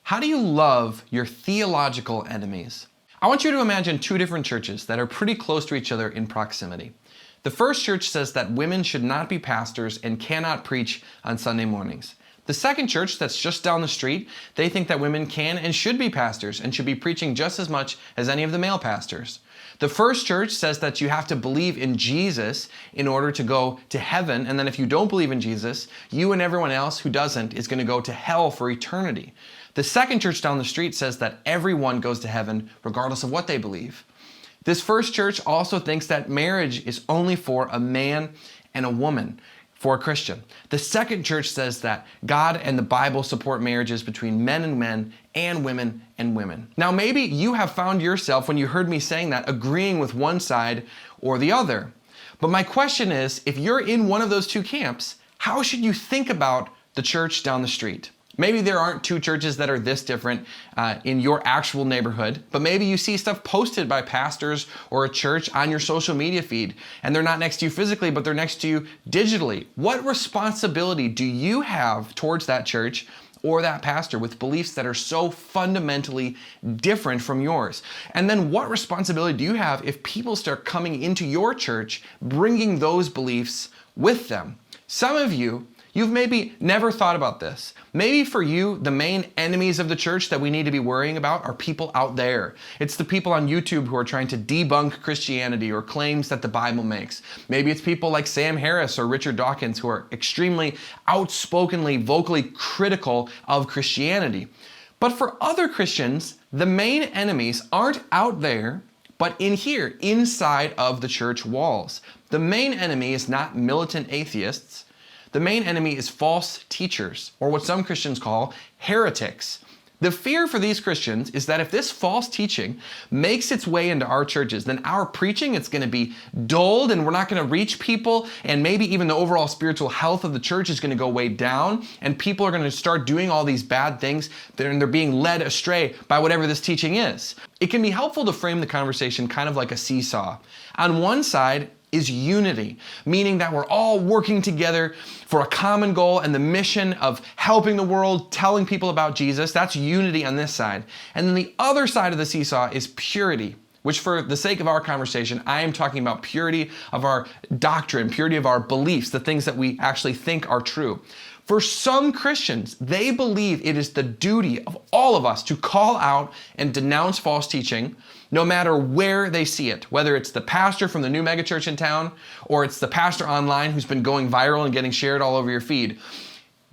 How do you love your theological enemies? I want you to imagine two different churches that are pretty close to each other in proximity. The first church says that women should not be pastors and cannot preach on Sunday mornings. The second church that's just down the street, they think that women can and should be pastors and should be preaching just as much as any of the male pastors. The first church says that you have to believe in Jesus in order to go to heaven, and then if you don't believe in Jesus, you and everyone else who doesn't is going to go to hell for eternity. The second church down the street says that everyone goes to heaven regardless of what they believe. This first church also thinks that marriage is only for a man and a woman, for a Christian. The second church says that God and the Bible support marriages between men and women and women. Now maybe you have found yourself, when you heard me saying that, agreeing with one side or the other. But my question is, if you're in one of those two camps, how should you think about the church down the street? Maybe there aren't two churches that are this different in your actual neighborhood, but maybe you see stuff posted by pastors or a church on your social media feed, and they're not next to you physically, but they're next to you digitally. What responsibility do you have towards that church or that pastor with beliefs that are so fundamentally different from yours? And then what responsibility do you have if people start coming into your church bringing those beliefs with them? Some of you've maybe never thought about this. Maybe for you, the main enemies of the church that we need to be worrying about are people out there. It's the people on YouTube who are trying to debunk Christianity or claims that the Bible makes. Maybe it's people like Sam Harris or Richard Dawkins who are extremely outspokenly, vocally critical of Christianity. But for other Christians, the main enemies aren't out there, but in here, inside of the church walls. The main enemy is not militant atheists. The main enemy is false teachers, or what some Christians call heretics. The fear for these Christians is that if this false teaching makes its way into our churches, then our preaching, it's going to be dulled and we're not going to reach people, and maybe even the overall spiritual health of the church is going to go way down, and people are going to start doing all these bad things and they're being led astray by whatever this teaching is. It can be helpful to frame the conversation kind of like a seesaw. On one side is unity, meaning that we're all working together for a common goal and the mission of helping the world, telling people about Jesus. That's unity on this side. And then the other side of the seesaw is purity, which for the sake of our conversation, I am talking about purity of our doctrine, purity of our beliefs, the things that we actually think are true. For some Christians, they believe it is the duty of all of us to call out and denounce false teaching, no matter where they see it, whether it's the pastor from the new megachurch in town, or it's the pastor online who's been going viral and getting shared all over your feed.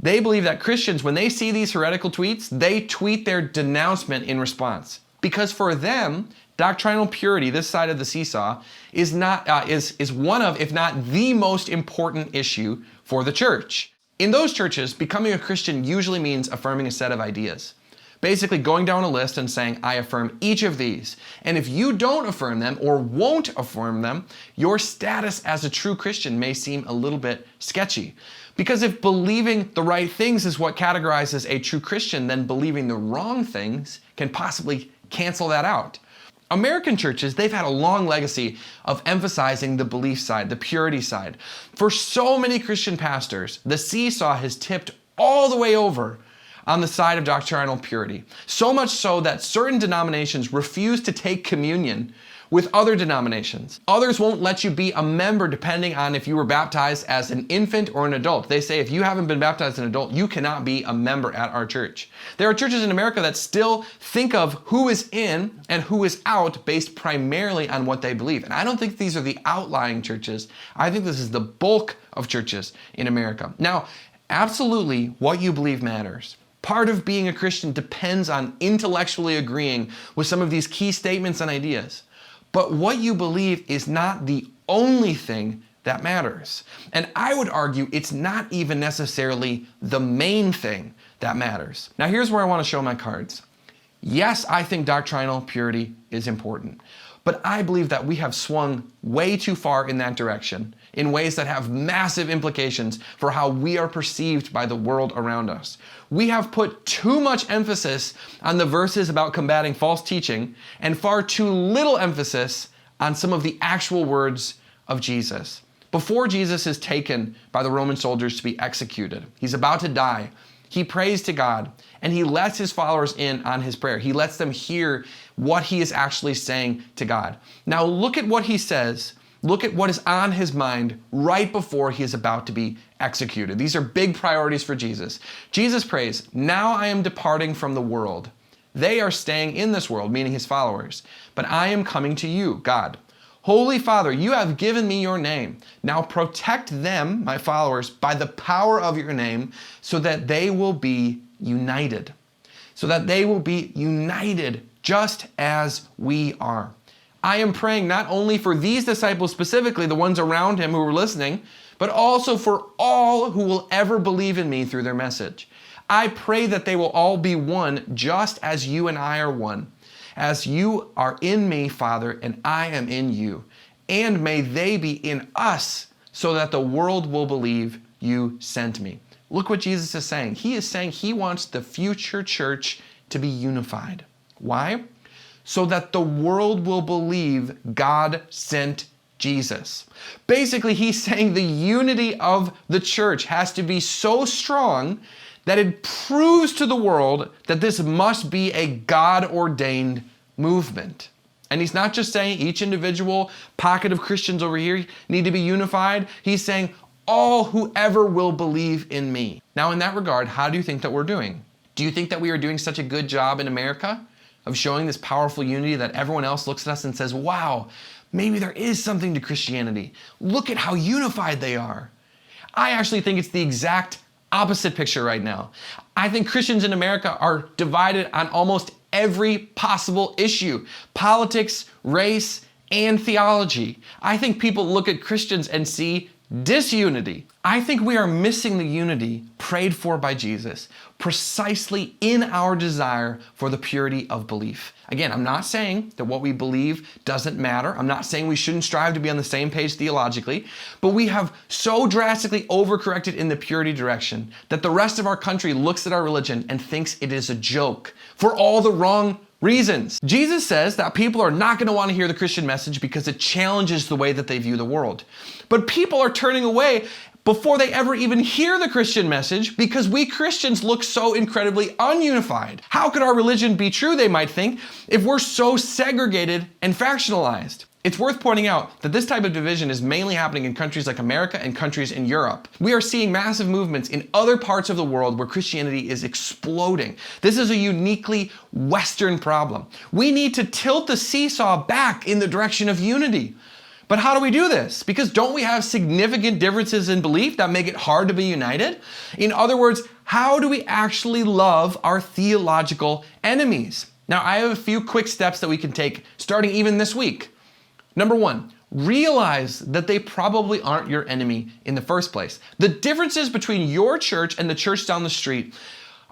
They believe that Christians, when they see these heretical tweets, they tweet their denouncement in response. Because for them, doctrinal purity, this side of the seesaw, is one of, if not the most important issue for the church. In those churches, becoming a Christian usually means affirming a set of ideas. Basically going down a list and saying, I affirm each of these. And if you don't affirm them or won't affirm them, your status as a true Christian may seem a little bit sketchy. Because if believing the right things is what categorizes a true Christian, then believing the wrong things can possibly cancel that out. American churches, they've had a long legacy of emphasizing the belief side, the purity side. For so many Christian pastors, the seesaw has tipped all the way over on the side of doctrinal purity. So much so that certain denominations refuse to take communion with other denominations. Others won't let you be a member depending on if you were baptized as an infant or an adult. They say if you haven't been baptized as an adult, you cannot be a member at our church. There are churches in America that still think of who is in and who is out based primarily on what they believe. And I don't think these are the outlying churches. I think this is the bulk of churches in America. Now, absolutely what you believe matters. Part of being a Christian depends on intellectually agreeing with some of these key statements and ideas. But what you believe is not the only thing that matters. And I would argue it's not even necessarily the main thing that matters. Now here's where I want to show my cards. Yes, I think doctrinal purity is important, but I believe that we have swung way too far in that direction in ways that have massive implications for how we are perceived by the world around us. We have put too much emphasis on the verses about combating false teaching and far too little emphasis on some of the actual words of Jesus. Before Jesus is taken by the Roman soldiers to be executed, he's about to die. He prays to God, and he lets his followers in on his prayer. He lets them hear what he is actually saying to God. Now look at what he says. Look at what is on his mind right before he is about to be executed. These are big priorities for Jesus. Jesus prays, "Now I am departing from the world. They are staying in this world," meaning his followers, "but I am coming to you, God. Holy Father, you have given me your name. Now protect them, my followers, by the power of your name, so that they will be united. So that they will be united just as we are. I am praying not only for these disciples specifically, the ones around him who were listening, but also for all who will ever believe in me through their message. I pray that they will all be one, just as you and I are one. As you are in me, Father, and I am in you. And may they be in us, so that the world will believe you sent me." Look what Jesus is saying. He is saying he wants the future church to be unified. Why? So that the world will believe God sent Jesus. Basically, he's saying the unity of the church has to be so strong that it proves to the world that this must be a God-ordained movement. And he's not just saying each individual pocket of Christians over here need to be unified. He's saying all whoever will believe in me. Now, in that regard, how do you think that we're doing? Do you think that we are doing such a good job in America of showing this powerful unity that everyone else looks at us and says, wow, maybe there is something to Christianity. Look at how unified they are. I actually think it's the exact opposite picture right now. I think Christians in America are divided on almost every possible issue: politics, race, and theology. I think people look at Christians and see disunity. I think we are missing the unity prayed for by Jesus precisely in our desire for the purity of belief. Again, I'm not saying that what we believe doesn't matter. I'm not saying we shouldn't strive to be on the same page theologically, but we have so drastically overcorrected in the purity direction that the rest of our country looks at our religion and thinks it is a joke for all the wrong reasons. Jesus says that people are not going to want to hear the Christian message because it challenges the way that they view the world. But people are turning away before they ever even hear the Christian message because we Christians look so incredibly ununified. How could our religion be true, they might think, if we're so segregated and factionalized? It's worth pointing out that this type of division is mainly happening in countries like America and countries in Europe. We are seeing massive movements in other parts of the world where Christianity is exploding. This is a uniquely Western problem. We need to tilt the seesaw back in the direction of unity. But how do we do this? Because don't we have significant differences in belief that make it hard to be united? In other words, how do we actually love our theological enemies? Now, I have a few quick steps that we can take starting even this week. Number one, realize that they probably aren't your enemy in the first place. The differences between your church and the church down the street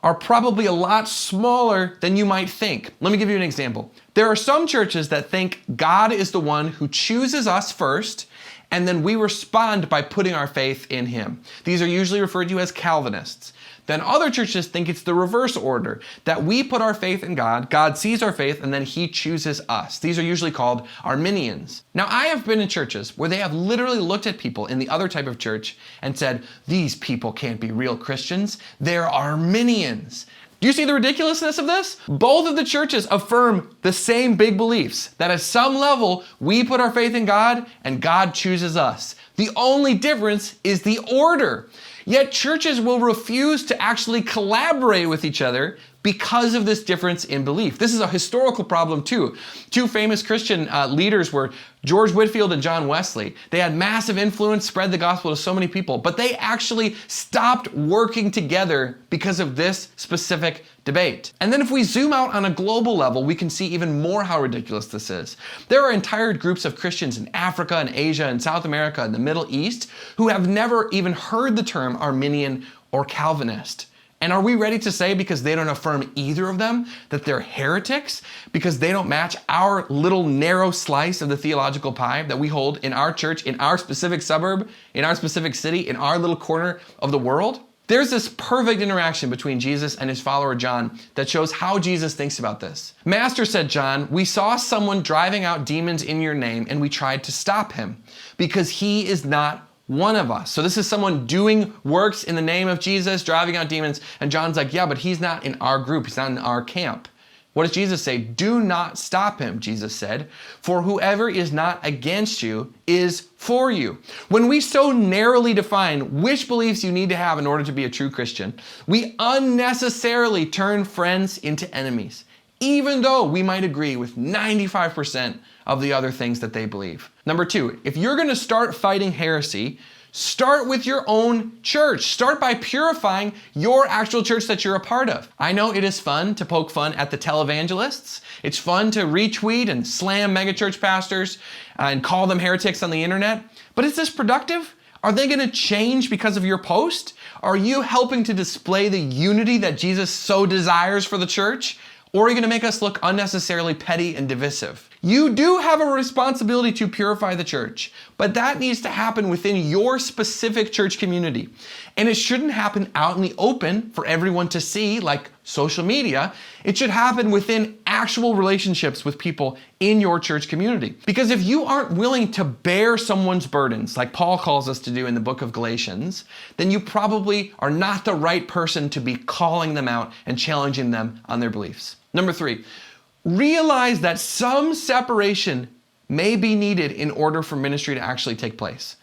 are probably a lot smaller than you might think. Let me give you an example. There are some churches that think God is the one who chooses us first, and then we respond by putting our faith in him. These are usually referred to as Calvinists. Then other churches think it's the reverse order, that we put our faith in God, God sees our faith, and then he chooses us. These are usually called Arminians. Now, I have been in churches where they have literally looked at people in the other type of church and said, these people can't be real Christians, they're Arminians. Do you see the ridiculousness of this? Both of the churches affirm the same big beliefs, that at some level, we put our faith in God and God chooses us. The only difference is the order. Yet churches will refuse to actually collaborate with each other because of this difference in belief. This is a historical problem too. Two famous Christian leaders were George Whitefield and John Wesley. They had massive influence, spread the gospel to so many people, but they actually stopped working together because of this specific debate. And then if we zoom out on a global level, we can see even more how ridiculous this is. There are entire groups of Christians in Africa and Asia and South America and the Middle East who have never even heard the term Arminian or Calvinist. And are we ready to say, because they don't affirm either of them, that they're heretics? Because they don't match our little narrow slice of the theological pie that we hold in our church, in our specific suburb, in our specific city, in our little corner of the world? There's this perfect interaction between Jesus and his follower John that shows how Jesus thinks about this. Master, said John, we saw someone driving out demons in your name and we tried to stop him because he is not one of us. So this is someone doing works in the name of Jesus, driving out demons. And John's like, yeah, but he's not in our group. He's not in our camp. What does Jesus say? Do not stop him, Jesus said, for whoever is not against you is for you. When we so narrowly define which beliefs you need to have in order to be a true Christian, we unnecessarily turn friends into enemies, even though we might agree with 95% of the other things that they believe. Number two, if you're going to start fighting heresy, start with your own church. Start by purifying your actual church that you're a part of. I know it is fun to poke fun at the televangelists. It's fun to retweet and slam megachurch pastors and call them heretics on the internet. But is this productive? Are they going to change because of your post? Are you helping to display the unity that Jesus so desires for the church? Or are you going to make us look unnecessarily petty and divisive? You do have a responsibility to purify the church, but that needs to happen within your specific church community. And it shouldn't happen out in the open for everyone to see, like social media. It should happen within actual relationships with people in your church community. Because if you aren't willing to bear someone's burdens, like Paul calls us to do in the book of Galatians, then you probably are not the right person to be calling them out and challenging them on their beliefs. Number three, realize that some separation may be needed in order for ministry to actually take place.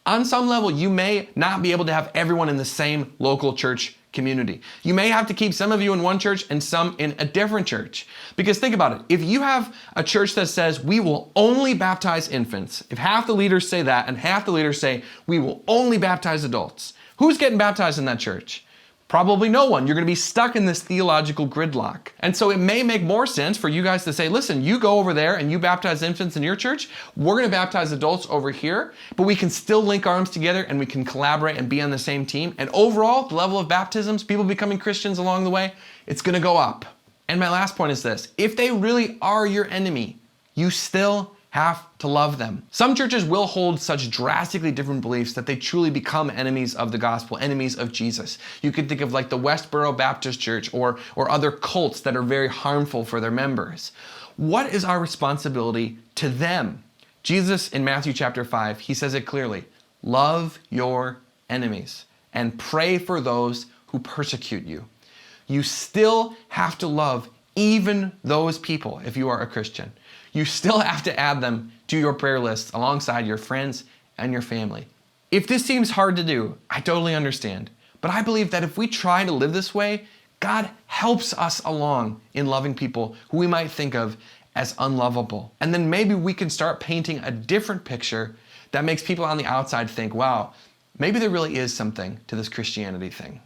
On some level, you may not be able to have everyone in the same local church community. You may have to keep some of you in one church and some in a different church. Because think about it, if you have a church that says we will only baptize infants, if half the leaders say that and half the leaders say we will only baptize adults, who's getting baptized in that church? Probably no one. You're going to be stuck in this theological gridlock. And so it may make more sense for you guys to say, listen, you go over there and you baptize infants in your church. We're going to baptize adults over here, but we can still link arms together and we can collaborate and be on the same team. And overall, the level of baptisms, people becoming Christians along the way, it's going to go up. And my last point is this. If they really are your enemy, you still have to love them. Some churches will hold such drastically different beliefs that they truly become enemies of the gospel, enemies of Jesus. You could think of like the Westboro Baptist Church or other cults that are very harmful for their members. What is our responsibility to them? Jesus in Matthew chapter 5, he says it clearly, love your enemies and pray for those who persecute you. You still have to love even those people if you are a Christian. You still have to add them to your prayer list alongside your friends and your family. If this seems hard to do, I totally understand. But I believe that if we try to live this way, God helps us along in loving people who we might think of as unlovable. And then maybe we can start painting a different picture that makes people on the outside think, wow, maybe there really is something to this Christianity thing.